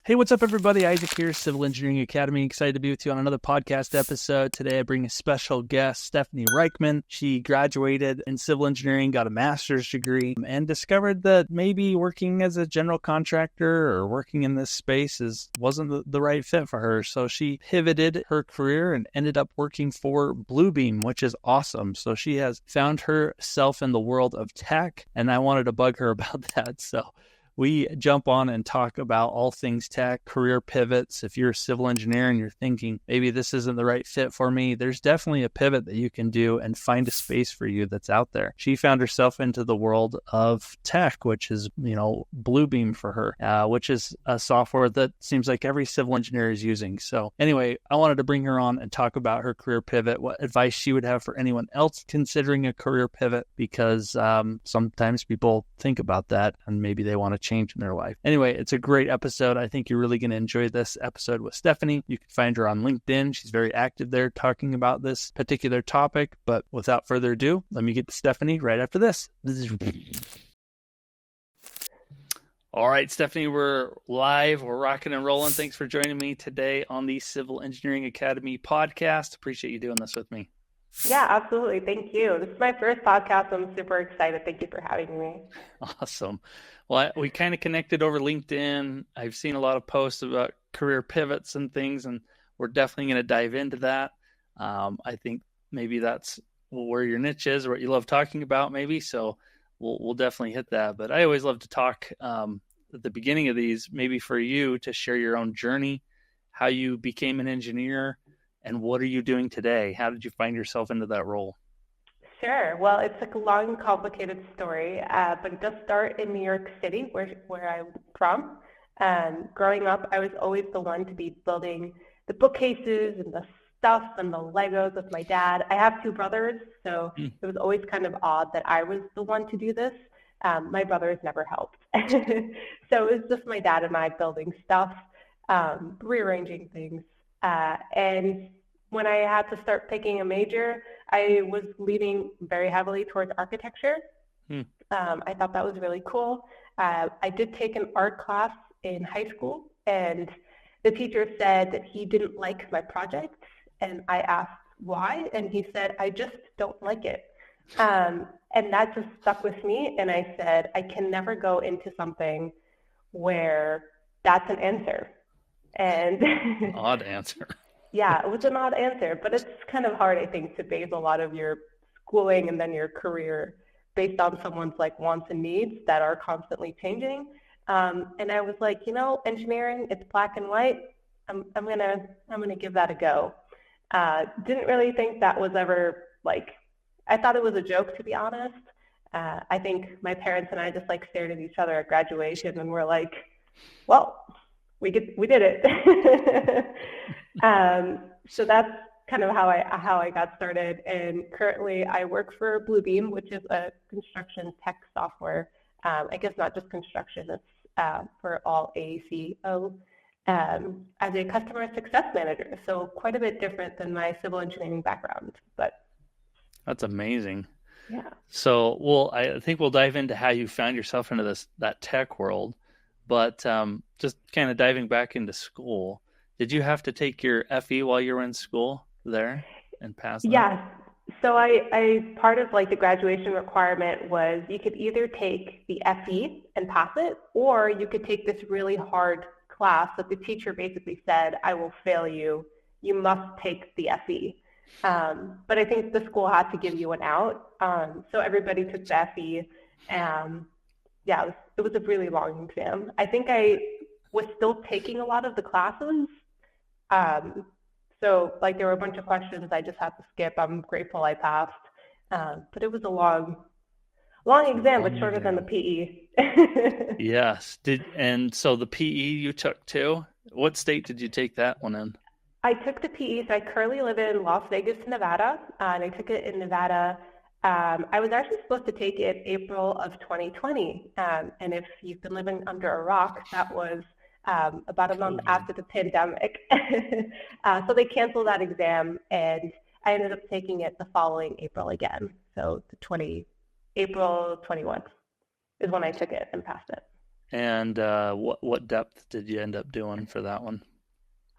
Hey, what's up, everybody? Isaac here, Civil Engineering Academy. Excited to be with you on another podcast episode. Today, I bring a special guest, Stefanie Reichman. She graduated in civil engineering, got a master's degree, and discovered that maybe working as a general contractor or working in this space wasn't the right fit for her. So she pivoted her career and ended up working for Bluebeam, which is awesome. So she has found herself in the world of tech, and I wanted to bug her about that. So we jump on and talk about all things tech, career pivots. If you're a civil engineer and you're thinking, maybe this isn't the right fit for me, there's definitely a pivot that you can do and find a space for you that's out there. She found herself into the world of tech, which is, Bluebeam for her, which is a software that seems like every civil engineer is using. So anyway, I wanted to bring her on and talk about her career pivot, what advice she would have for anyone else considering a career pivot, because sometimes people think about that and maybe they want to change in their life. Anyway, it's a great episode. I think you're really going to enjoy this episode with Stefanie. You can find her on LinkedIn. She's very active there talking about this particular topic. But without further ado, let me get to Stefanie right after this. All right, Stefanie, we're live. We're rocking and rolling. Thanks for joining me today on the Civil Engineering Academy podcast. Appreciate you doing this with me. Yeah, absolutely. Thank you. This is my first podcast. I'm super excited. Thank you for having me. Awesome. Well, we kind of connected over LinkedIn. I've seen a lot of posts about career pivots and things, and we're definitely going to dive into that. I think maybe that's where your niche is, or what you love talking about, maybe. So we'll definitely hit that. But I always love to talk at the beginning of these, maybe for you to share your own journey, how you became an engineer, and what are you doing today? How did you find yourself into that role? Sure. Well, it's like a long, complicated story, but it does start in New York City, where I'm from. Growing up, I was always the one to be building the bookcases and the stuff and the Legos with my dad. I have two brothers, so it was always kind of odd that I was the one to do this. My brothers never helped. So it was just my dad and I building stuff, rearranging things. And when I had to start picking a major, I was leaning very heavily towards architecture. I thought that was really cool. I did take an art class in high school, and the teacher said that he didn't like my project. And I asked why, and he said, I just don't like it. And that just stuck with me. And I said, I can never go into something where that's an answer. And odd answer. Yeah, it was an odd answer, but it's kind of hard, I think, to base a lot of your schooling and then your career based on someone's wants and needs that are constantly changing. And I was like, engineering, it's black and white. I'm gonna give that a go. Didn't really think that was ever I thought it was a joke, to be honest. I think my parents and I just stared at each other at graduation and were like, well, we did it. So that's kind of how I got started. And currently I work for Bluebeam, which is a construction tech software. I guess not just construction, it's for all AECO, as a customer success manager. So quite a bit different than my civil engineering background, but. That's amazing. Yeah. So, I think we'll dive into how you found yourself into that tech world. But just kind of diving back into school, did you have to take your FE while you were in school there and pass that? Yes. So I part of the graduation requirement was you could either take the FE and pass it, or you could take this really hard class that the teacher basically said, I will fail you. You must take the FE. But I think the school had to give you an out. So everybody took the FE. Yeah, it was a really long exam. I think I was still taking a lot of the classes. So there were a bunch of questions I just had to skip. I'm grateful I passed. But it was a long exam, but shorter than the PE. Yes. And so the PE you took too? What state did you take that one in? I took the PE. So I currently live in Las Vegas, Nevada, and I took it in Nevada. I was actually supposed to take it April of 2020. And if you've been living under a rock, that was about a month after the pandemic. So they canceled that exam, and I ended up taking it the following April again. So April 21 is when I took it and passed it. And what depth did you end up doing for that one?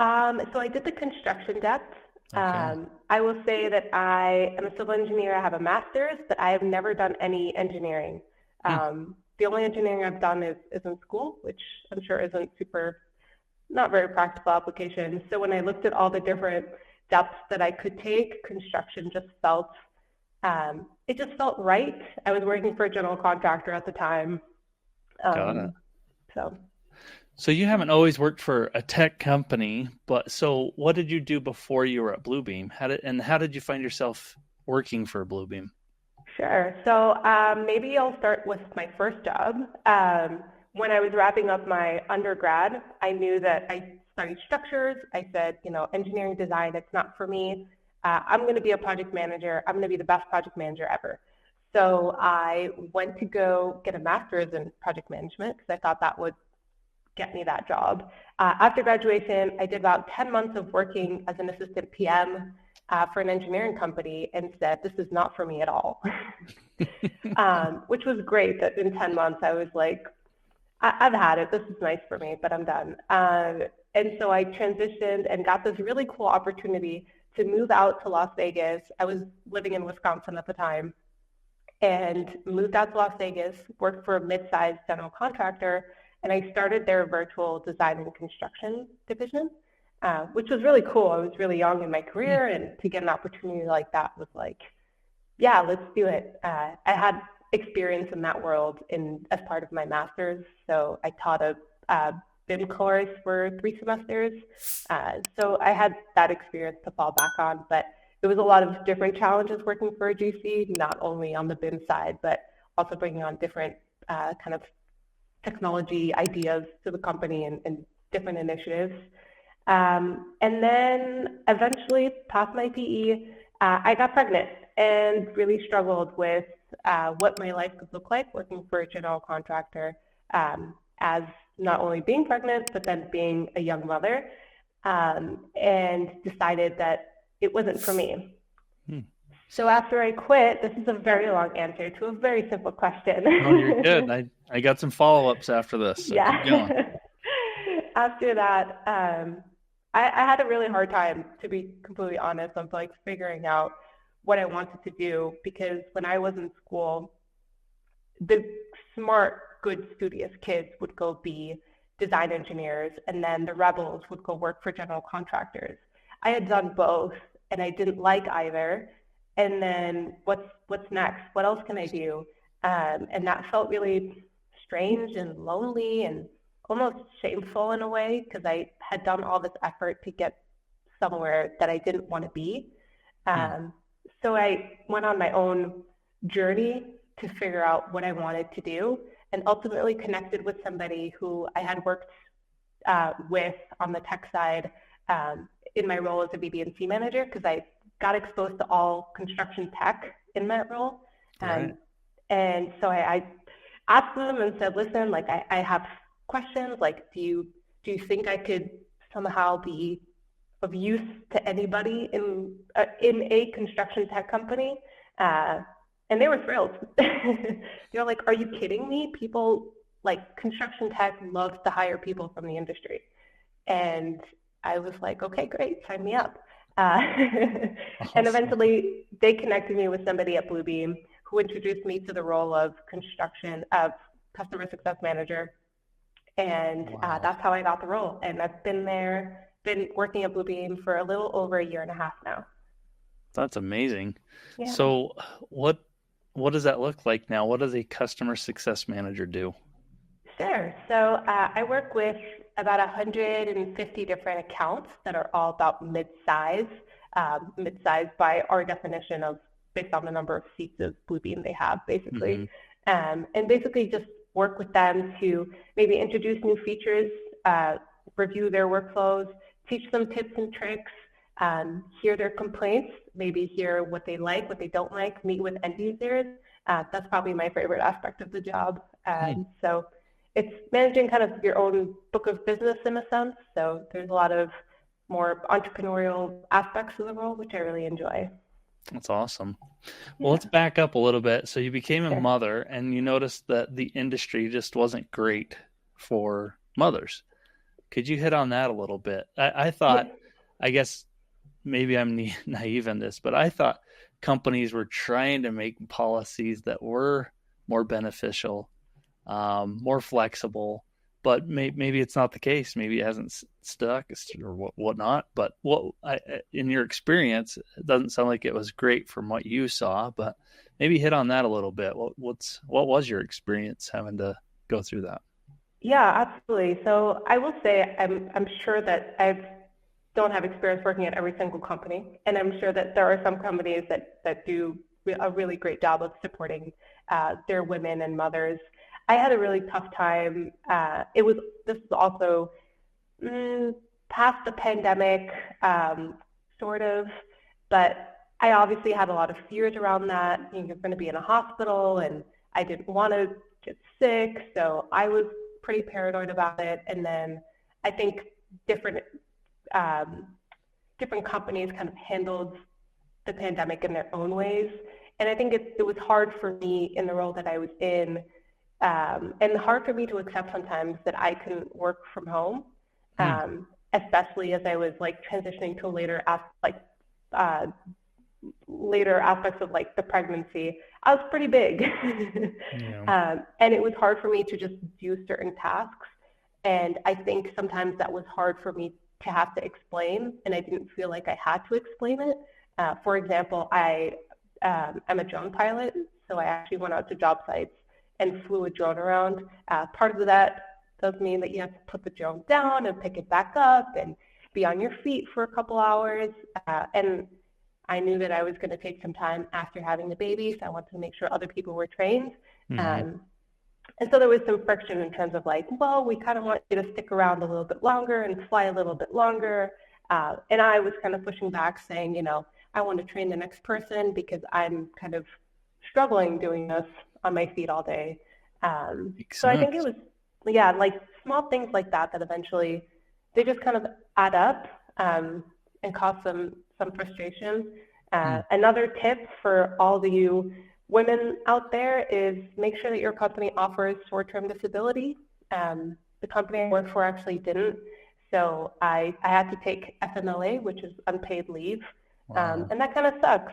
So I did the construction depth. Okay. I will say that I am a civil engineer. I have a master's, but I have never done any engineering. Hmm. The only engineering I've done is in school, which I'm sure isn't super, not very practical application. So when I looked at all the different depths that I could take, construction just felt, it just felt right. I was working for a general contractor at the time. Got it. Um, so So you haven't always worked for a tech company, but so what did you do before you were at Bluebeam? How did you find yourself working for Bluebeam? Sure. So maybe I'll start with my first job. When I was wrapping up my undergrad, I knew that I studied structures. I said, engineering design, it's not for me. I'm going to be a project manager. I'm going to be the best project manager ever. So I went to go get a master's in project management because I thought that would get me that job. After graduation, I did about 10 months of working as an assistant PM for an engineering company and said, this is not for me at all, which was great that in 10 months I was like, I've had it. This is nice for me, but I'm done. And so I transitioned and got this really cool opportunity to move out to Las Vegas. I was living in Wisconsin at the time and moved out to Las Vegas, worked for a mid-sized general contractor, and I started their virtual design and construction division, which was really cool. I was really young in my career, and to get an opportunity like that was like, yeah, let's do it. I had experience in that world as part of my master's, so I taught a BIM course for 3 semesters. So I had that experience to fall back on, but there was a lot of different challenges working for a GC, not only on the BIM side, but also bringing on different kind of technology ideas to the company and different initiatives. And then eventually, past my PE, I got pregnant and really struggled with what my life could look like working for a general contractor, as not only being pregnant, but then being a young mother, and decided that it wasn't for me. Hmm. So after I quit, this is a very long answer to a very simple question. Oh, you're good. I got some follow-ups after this, so keep going. Yeah. After that, I had a really hard time, to be completely honest, of like figuring out what I wanted to do, because when I was in school, the smart, good, studious kids would go be design engineers, and then the rebels would go work for general contractors. I had done both, and I didn't like either. And then what's next? What else can I do? And that felt really strange and lonely and almost shameful in a way, because I had done all this effort to get somewhere that I didn't want to be. Hmm. So I went on my own journey to figure out what I wanted to do, and ultimately connected with somebody who I had worked with on the tech side, in my role as a BB&C manager, because I got exposed to all construction tech in that role. Right. And so I asked them and said, listen, like I have questions, like do you think I could somehow be of use to anybody in a construction tech company? And they were thrilled. They're like, are you kidding me? People, like, construction tech loves to hire people from the industry. And I was like, okay, great, sign me up. And Awesome. eventually they connected me with somebody at Bluebeam who introduced me to the role of customer success manager. And Wow. that's how I got the role. And I've been working at Bluebeam for a little over a year and a half now. That's amazing. Yeah. So what does that look like now? What does a customer success manager do? Sure. So I work with about 150 different accounts that are all about mid-size. Mid-size by our definition of based on the number of seats of Bluebeam they have, basically. Hmm. And basically just work with them to maybe introduce new features, review their workflows, teach them tips and tricks, hear their complaints, maybe hear what they like, what they don't like, meet with end users. That's probably my favorite aspect of the job. So it's managing kind of your own book of business in a sense. So there's a lot of more entrepreneurial aspects of the role, which I really enjoy. That's awesome. Well, Yeah, let's back up a little bit. So you became a sure. mother and you noticed that the industry just wasn't great. for mothers. Could you hit on that a little bit? I thought, I guess maybe I'm naive in this, but I thought companies were trying to make policies that were more beneficial, more flexible, but maybe it's not the case. Maybe it hasn't stuck or whatnot. But in your experience, it doesn't sound like it was great from what you saw, but maybe hit on that a little bit. What was your experience having to go through that? Yeah, absolutely. So I will say I'm sure that I don't have experience working at every single company, and I'm sure that there are some companies that do a really great job of supporting their women and mothers. I had a really tough time. This was also past the pandemic, sort of, but I obviously had a lot of fears around that. You're going to be in a hospital, and I didn't want to get sick, so I was pretty paranoid about it. And then I think different companies kind of handled the pandemic in their own ways. And I think it was hard for me in the role that I was in, and hard for me to accept sometimes that I couldn't work from home, especially as I was like transitioning to later aspects of like the pregnancy. I was pretty big. Yeah. And it was hard for me to just do certain tasks. And I think sometimes that was hard for me to have to explain, and I didn't feel like I had to explain it. For example, I'm a drone pilot, so I actually went out to job sites and flew a drone around. Part of that does mean that you have to put the drone down and pick it back up and be on your feet for a couple hours. And I knew that I was going to take some time after having the baby, so I wanted to make sure other people were trained. And so there was some friction in terms of like, well, we kind of want you to stick around a little bit longer and fly a little bit longer. And I was kind of pushing back saying, I want to train the next person because I'm kind of struggling doing this on my feet all day. So I think it was, like small things like that eventually, they just kind of add up and cause some frustration. Another tip for all of you women out there is make sure that your company offers short-term disability. The company I work for actually didn't. So I had to take FMLA, which is unpaid leave. Wow. And that kind of sucks.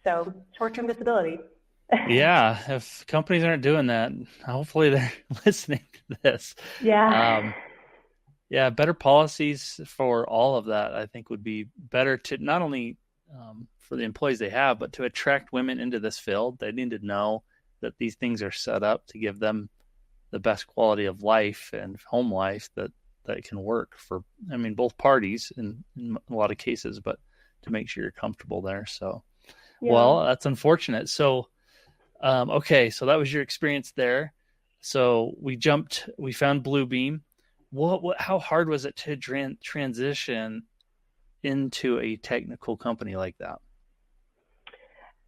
So short-term disability. Yeah, if companies aren't doing that, hopefully they're listening to this. Yeah. Yeah, better policies for all of that, I think, would be better to not only for the employees they have, but to attract women into this field. They need to know that these things are set up to give them the best quality of life and home life that can work for, both parties in a lot of cases, but to make sure you're comfortable there. So, Yeah. Well, that's unfortunate. So, okay, so that was your experience there. So we found Bluebeam. How hard was it to transition into a technical company like that?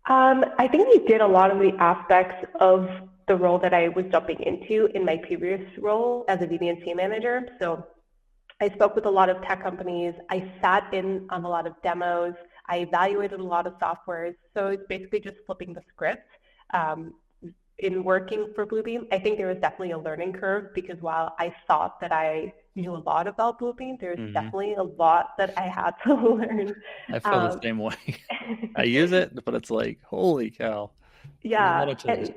I think we did a lot of the aspects of the role that I was jumping into in my previous role as a VD&C manager. So I spoke with a lot of tech companies. I sat in on a lot of demos. I evaluated a lot of softwares. So it's basically just flipping the script. In working for Bluebeam, I think there was definitely a learning curve because while I thought that I knew a lot about Bluebeam, there's definitely a lot that I had to learn. I feel the same way. I use it, but it's like, holy cow. Yeah, and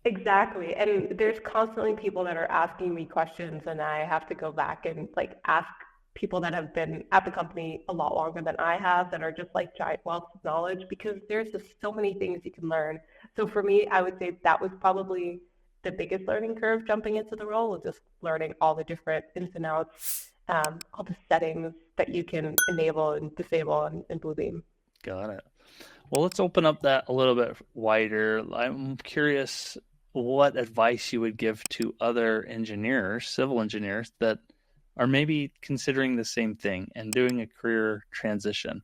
exactly. And there's constantly people that are asking me questions, and I have to go back and like ask people that have been at the company a lot longer than I have that are just like giant wealth of knowledge because there's just so many things you can learn. So for me, I would say that was probably the biggest learning curve jumping into the role, was just learning all the different ins and outs, all the settings that you can enable and disable in Bluebeam. Got it. Well, let's open up that a little bit wider. I'm curious what advice you would give to other engineers, civil engineers, that are maybe considering the same thing and doing a career transition.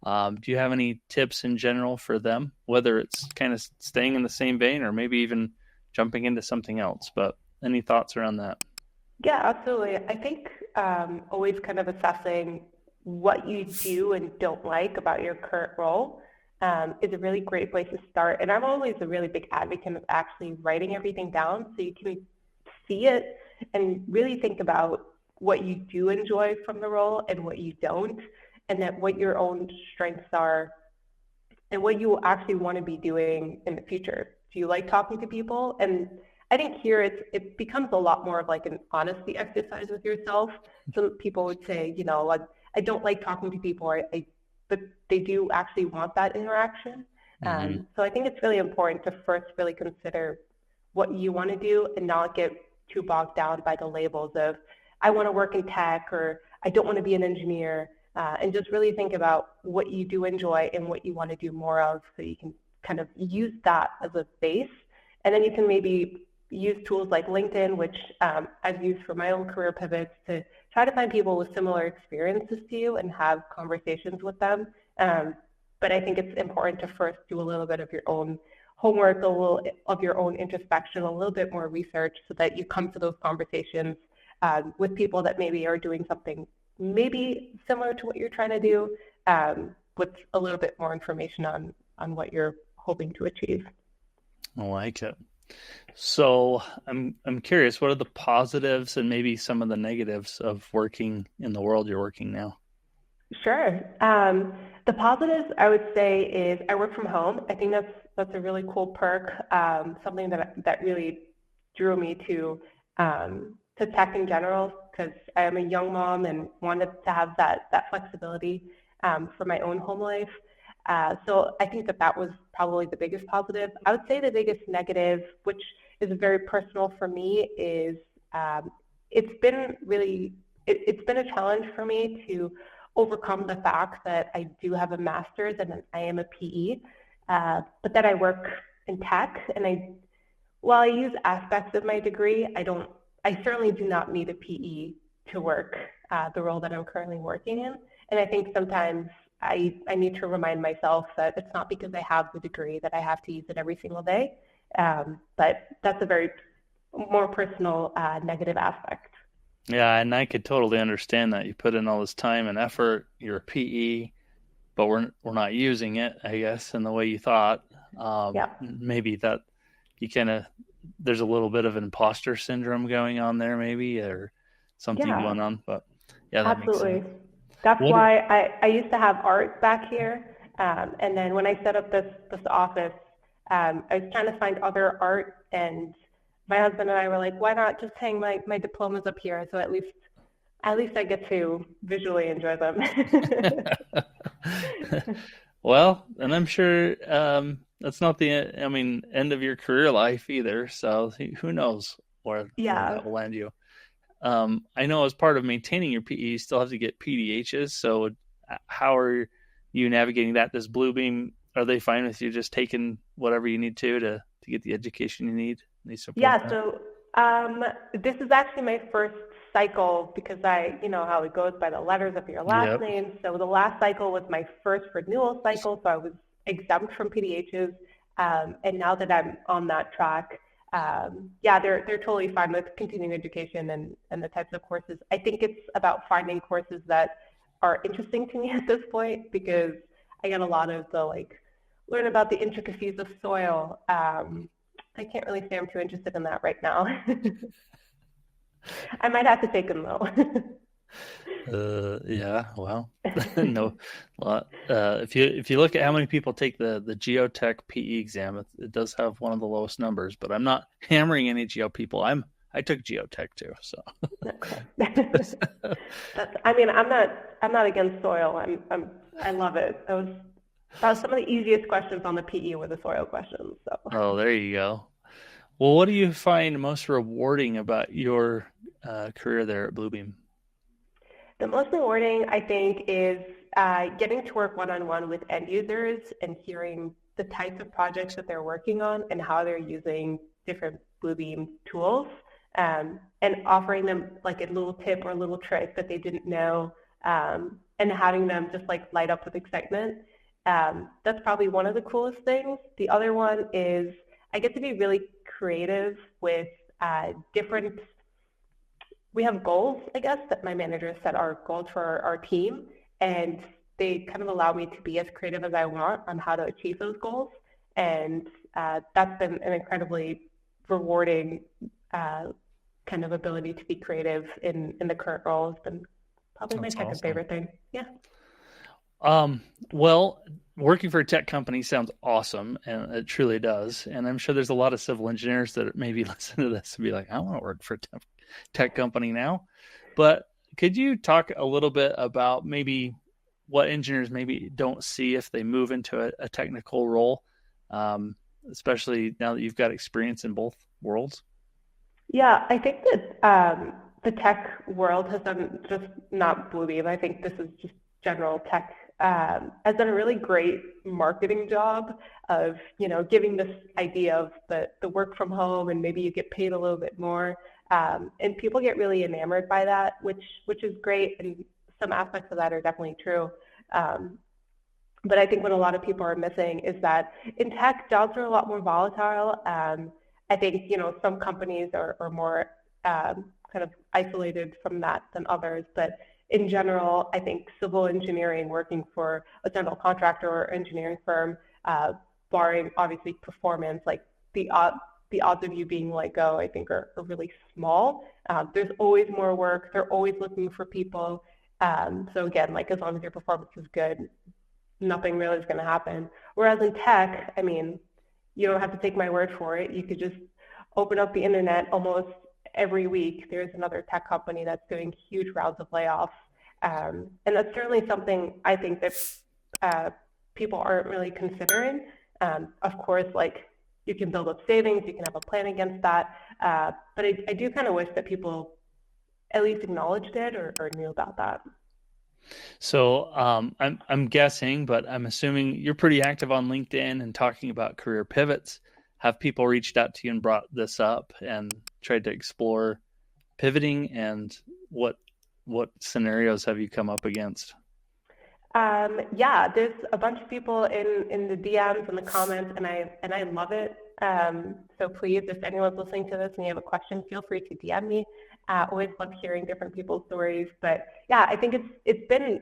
Do you have any tips in general for them, whether it's kind of staying in the same vein or maybe even jumping into something else? But any thoughts around that? Yeah, absolutely. I think always kind of assessing what you do and don't like about your current role is a really great place to start. And I'm always a really big advocate of actually writing everything down so you can see it and really think about what you do enjoy from the role and what you don't, and that what your own strengths are and what you actually want to be doing in the future. Do you like talking to people? And I think here it becomes a lot more of like an honesty exercise with yourself. Some people would say, I don't like talking to people, but they do actually want that interaction. So I think it's really important to first really consider what you want to do and not get too bogged down by the labels of, I want to work in tech, or I don't want to be an engineer, and just really think about what you do enjoy and what you want to do more of, so you can kind of use that as a base. And then you can maybe use tools like LinkedIn, which I've used for my own career pivots, to try to find people with similar experiences to you and have conversations with them. But I think it's important to first do a little bit of your own homework, a little of your own introspection, a little bit more research, so that you come to those conversations with people that maybe are doing something maybe similar to what you're trying to do, with a little bit more information on what you're hoping to achieve. I like it. So I'm curious, what are the positives and maybe some of the negatives of working in the world you're working now? Sure. The positives I would say is I work from home. I think that's a really cool perk. Something that really drew me to tech in general, because I am a young mom and wanted to have that flexibility for my own home life. So I think that was probably the biggest positive. I would say the biggest negative, which is very personal for me, is it's been a challenge for me to overcome the fact that I do have a master's and I am a PE, but that I work in tech. And while I use aspects of my degree, I certainly do not need a PE to work the role that I'm currently working in. And I think sometimes I need to remind myself that it's not because I have the degree that I have to use it every single day. But that's a very more personal negative aspect. Yeah, and I could totally understand that. You put in all this time and effort, you're a PE, but we're not using it, I guess, in the way you thought. Maybe that you there's a little bit of an imposter syndrome going on there, maybe, or something going on. But yeah, that absolutely makes sense. That's why I used to have art back here. And then when I set up this office, I was trying to find other art, and my husband and I were like, why not just hang my diplomas up here? So at least I get to visually enjoy them. Well, and I'm sure that's not the end of your career life either. So who knows where that will land you. I know as part of maintaining your PE, you still have to get PDHs. So how are you navigating that? Does Bluebeam, are they fine with you just taking whatever you need to get the education you need? So this is actually my first cycle, because you know how it goes by the letters of your last name. So the last cycle was my first renewal cycle, so I was exempt from PDHs. And now that I'm on that track, they're totally fine with continuing education and the types of courses. I think it's about finding courses that are interesting to me at this point, because I get a lot of the learn about the intricacies of soil. I can't really say I'm too interested in that right now. I might have to take them though. Well, no. If you look at how many people take the geotech PE exam, it does have one of the lowest numbers. But I'm not hammering any geo people. I took geotech too, so. I'm not against soil. I love it. That was some of the easiest questions on the PE were the soil questions. So. Oh, there you go. Well, what do you find most rewarding about your career there at Bluebeam? The most rewarding, I think, is getting to work one-on-one with end users and hearing the types of projects that they're working on and how they're using different Bluebeam tools, and offering them a little tip or a little trick that they didn't know, and having them just light up with excitement. That's probably one of the coolest things. The other one is I get to be really creative with we have goals, I guess, that my manager set our goals for our team, and they kind of allow me to be as creative as I want on how to achieve those goals. And that's been an incredibly rewarding kind of ability to be creative in the current role has been probably my That's second awesome. favorite thing. Yeah. Well, working for a tech company sounds awesome, and it truly does. And I'm sure there's a lot of civil engineers that maybe listen to this and be like, I want to work for a tech company now. But could you talk a little bit about maybe what engineers maybe don't see if they move into a technical role, especially now that you've got experience in both worlds? Yeah, I think that the tech world has done, just not Bluebeam, I think this is just general tech, has done a really great marketing job of, giving this idea of the work from home and maybe you get paid a little bit more. And people get really enamored by that, which is great. And some aspects of that are definitely true. But I think what a lot of people are missing is that in tech, jobs are a lot more volatile. I think, some companies are more kind of isolated from that than others. But in general, I think civil engineering, working for a general contractor or engineering firm, barring obviously performance, like the odds of you being let go, I think are really small. There's always more work. They're always looking for people. So again, like as long as your performance is good, nothing really is going to happen. Whereas in tech, I mean, you don't have to take my word for it. You could just open up the internet almost every week. There's another tech company that's doing huge rounds of layoffs. And that's certainly something I think that people aren't really considering. Of course, like you can build up savings, you can have a plan against that. But I do kind of wish that people at least acknowledged it or knew about that. So I'm guessing, but I'm assuming you're pretty active on LinkedIn and talking about career pivots. Have people reached out to you and brought this up and tried to explore pivoting, and what scenarios have you come up against? Yeah, there's a bunch of people in the DMs and the comments, and I love it. So please, if anyone's listening to this and you have a question, feel free to DM me. Always love hearing different people's stories. But yeah, I think it's been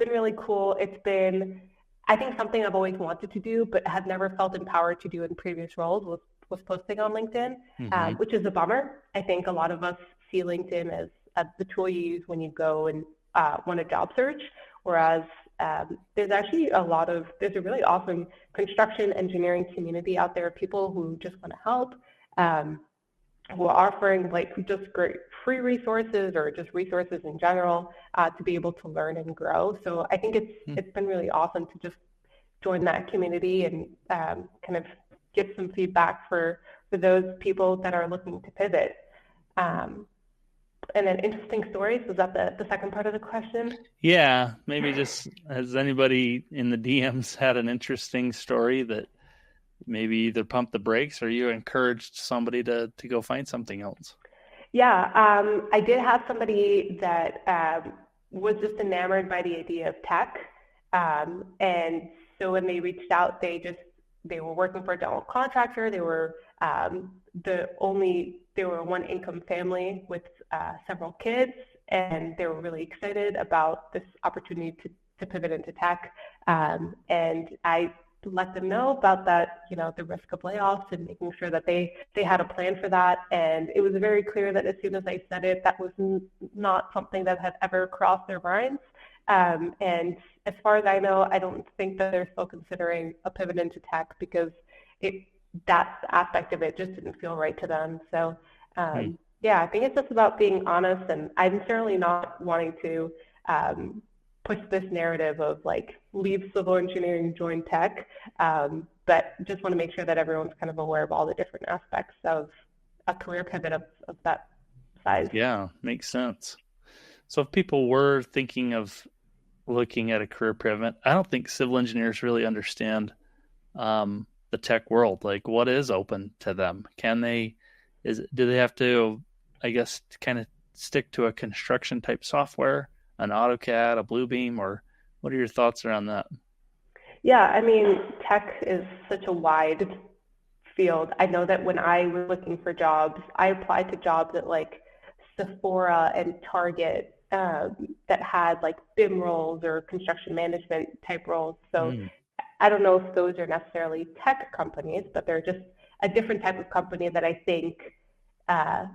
really cool. It's been, I think, something I've always wanted to do, but had never felt empowered to do in previous roles was posting on LinkedIn, which is a bummer. I think a lot of us see LinkedIn as the tool you use when you go and want a job search, whereas there's actually there's a really awesome construction engineering community out there, people who just want to help, who are offering like just great free resources or just resources in general to be able to learn and grow. So I think it's been really awesome to just join that community and kind of give some feedback for those people that are looking to pivot. And then interesting stories, was that the second part of the question? Yeah, maybe just, has anybody in the DMs had an interesting story that maybe either pumped the brakes or you encouraged somebody to go find something else? Yeah, I did have somebody that was just enamored by the idea of tech. And so when they reached out, they were working for a general contractor. They were they were a one income family with several kids, and they were really excited about this opportunity to pivot into tech. And I let them know about that, the risk of layoffs and making sure that they had a plan for that. And it was very clear that as soon as I said it, that was not something that had ever crossed their minds. And as far as I know, I don't think that they're still considering a pivot into tech because that aspect of it just didn't feel right to them. So yeah, I think it's just about being honest, and I'm certainly not wanting to push this narrative of like leave civil engineering, join tech, but just want to make sure that everyone's kind of aware of all the different aspects of a career pivot of that size. Yeah, makes sense. So if people were thinking of looking at a career pivot, I don't think civil engineers really understand the tech world. Like, what is open to them? Do they have to, I guess, kind of stick to a construction type software, an AutoCAD, a Bluebeam, or what are your thoughts around that? Yeah, I mean, tech is such a wide field. I know that when I was looking for jobs, I applied to jobs at like Sephora and Target that had like BIM roles or construction management type roles. So I don't know if those are necessarily tech companies, but they're just a different type of company that I think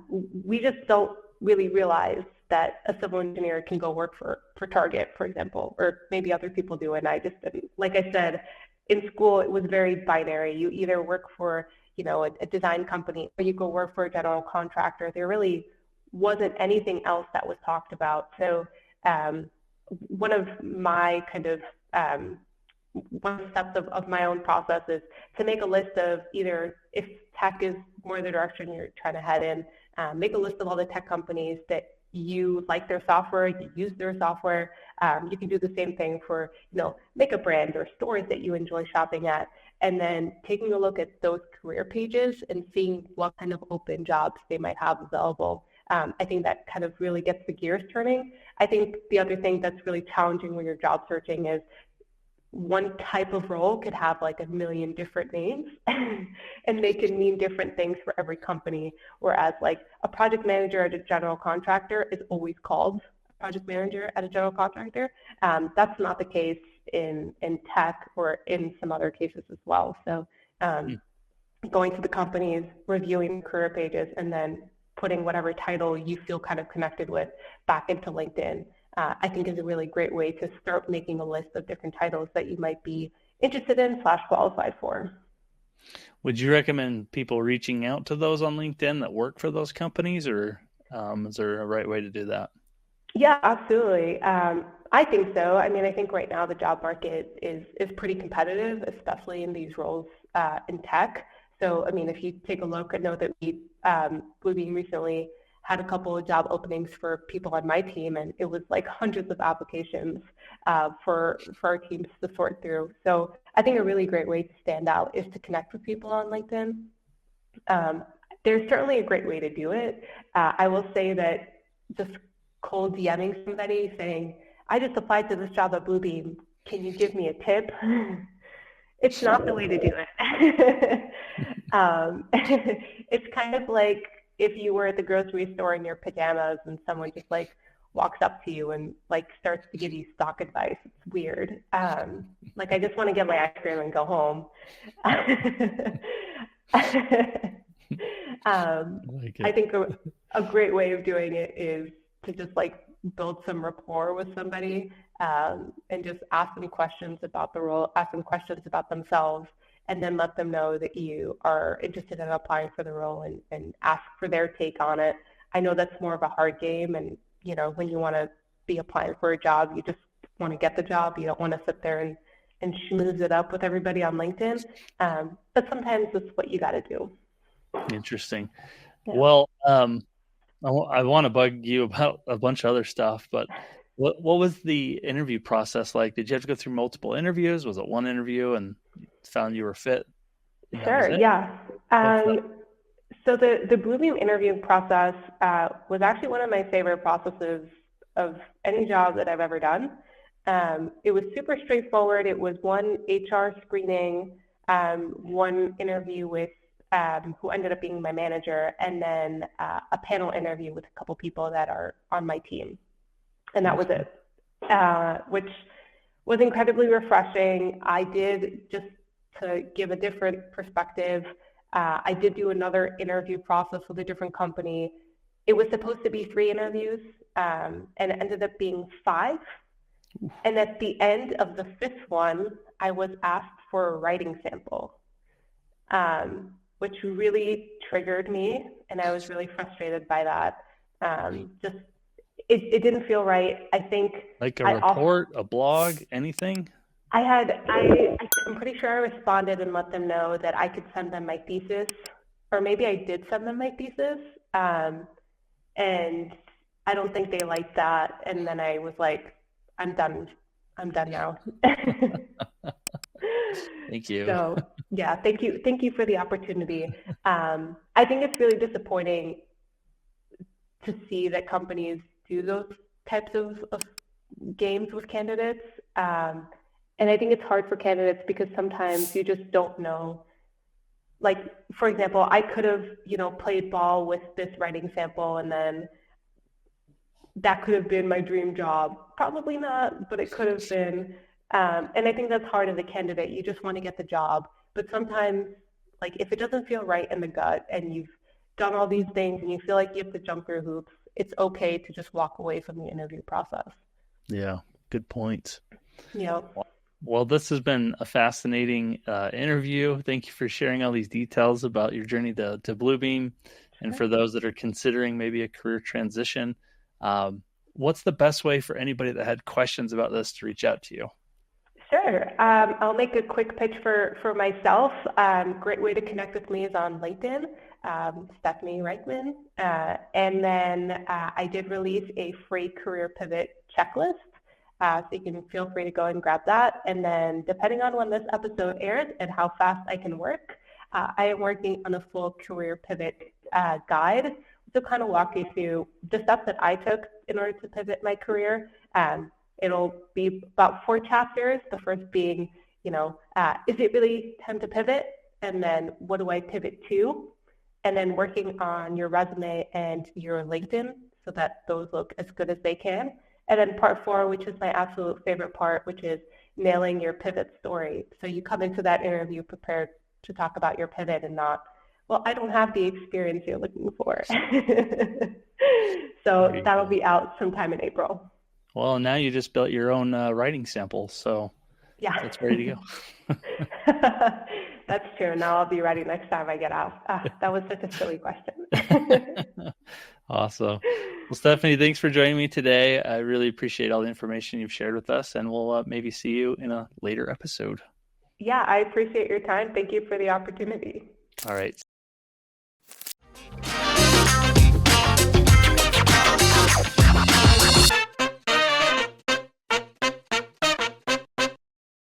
we just don't really realize that a civil engineer can go work for Target, for example, or maybe other people do. And I just didn't. Like I said, in school, it was very binary. You either work for, a design company or you go work for a general contractor. There really wasn't anything else that was talked about. So one of my kind of one steps of my own process is to make a list of either, if tech is more the direction you're trying to head in, make a list of all the tech companies that you like their software, you use their software. You can do the same thing for, makeup brands or stores that you enjoy shopping at, and then taking a look at those career pages and seeing what kind of open jobs they might have available. I think that kind of really gets the gears turning. I think the other thing that's really challenging when you're job searching is one type of role could have like a million different names and they can mean different things for every company. Whereas like a project manager at a general contractor is always called a project manager at a general contractor. That's not the case in tech or in some other cases as well. So going to the companies, reviewing career pages, and then putting whatever title you feel kind of connected with back into LinkedIn, I think is a really great way to start making a list of different titles that you might be interested in / qualified for. Would you recommend people reaching out to those on LinkedIn that work for those companies, or is there a right way to do that? Yeah, absolutely. I think so. I mean, I think right now the job market is pretty competitive, especially in these roles in tech. So, I mean, if you take a look, I know that we, Bluebeam recently had a couple of job openings for people on my team, and it was like hundreds of applications for our teams to sort through. So I think a really great way to stand out is to connect with people on LinkedIn. There's certainly a great way to do it. I will say that just cold DMing somebody saying, I just applied to this job at Bluebeam, can you give me a tip? It's not the way to do it. It's kind of like if you were at the grocery store in your pajamas and someone just like walks up to you and like starts to give you stock advice. It's weird. Like I just want to get my ice cream and go home. I think a great way of doing it is to just like build some rapport with somebody and just ask them questions about the role, ask them questions about themselves, and then let them know that you are interested in applying for the role and ask for their take on it. I know that's more of a hard game, and when you want to be applying for a job, you just want to get the job. You don't want to sit there and schmooze it up with everybody on LinkedIn. But sometimes it's what you got to do. Interesting. Yeah. Well, I want to bug you about a bunch of other stuff, but what was the interview process like? Did you have to go through multiple interviews? Was it one interview and found you were fit? Sure, yeah. So the Bluebeam interview process was actually one of my favorite processes of any job that I've ever done. It was super straightforward. It was one HR screening, one interview with who ended up being my manager, and then a panel interview with a couple people that are on my team. And that was it, which was incredibly refreshing. I did, just to give a different perspective, I did do another interview process with a different company. It was supposed to be 3 interviews, and it ended up being 5. And at the end of the 5th one, I was asked for a writing sample, which really triggered me, and I was really frustrated by that. It didn't feel right. I think like a report, a blog, anything. I'm pretty sure I responded and let them know that I could send them my thesis, or maybe I did send them my thesis, and I don't think they liked that. And then I was like, I'm done now. Thank you. So yeah, thank you for the opportunity. I think it's really disappointing to see that companies do those types of games with candidates. And I think it's hard for candidates because sometimes you just don't know. Like, for example, I could have, played ball with this writing sample, and then that could have been my dream job. Probably not, but it could have been. And I think that's hard as a candidate. You just want to get the job. But sometimes, like, if it doesn't feel right in the gut and you've done all these things and you feel like you have to jump through hoops, it's okay to just walk away from the interview process. Yeah, good point. Yeah. Well, this has been a fascinating interview. Thank you for sharing all these details about your journey to Bluebeam. And for those that are considering maybe a career transition, what's the best way for anybody that had questions about this to reach out to you? Sure. I'll make a quick pitch for myself. Great way to connect with me is on LinkedIn, Stefanie Reichman. And then I did release a free career pivot checklist. So you can feel free to go and grab that. And then depending on when this episode airs and how fast I can work, I am working on a full career pivot guide to kind of walk you through the steps that I took in order to pivot my career. It'll be about 4 chapters. The first being, is it really time to pivot? And then what do I pivot to? And then working on your resume and your LinkedIn so that those look as good as they can. And then part 4, which is my absolute favorite part, which is nailing your pivot story. So you come into that interview prepared to talk about your pivot and not, well, I don't have the experience you're looking for. So that'll be out sometime in April. Well, now you just built your own writing sample, so yeah, it's ready to go. That's true. Now I'll be ready next time I get asked. That was such a silly question. Awesome. Well, Stefanie, thanks for joining me today. I really appreciate all the information you've shared with us, and we'll maybe see you in a later episode. Yeah, I appreciate your time. Thank you for the opportunity. All right.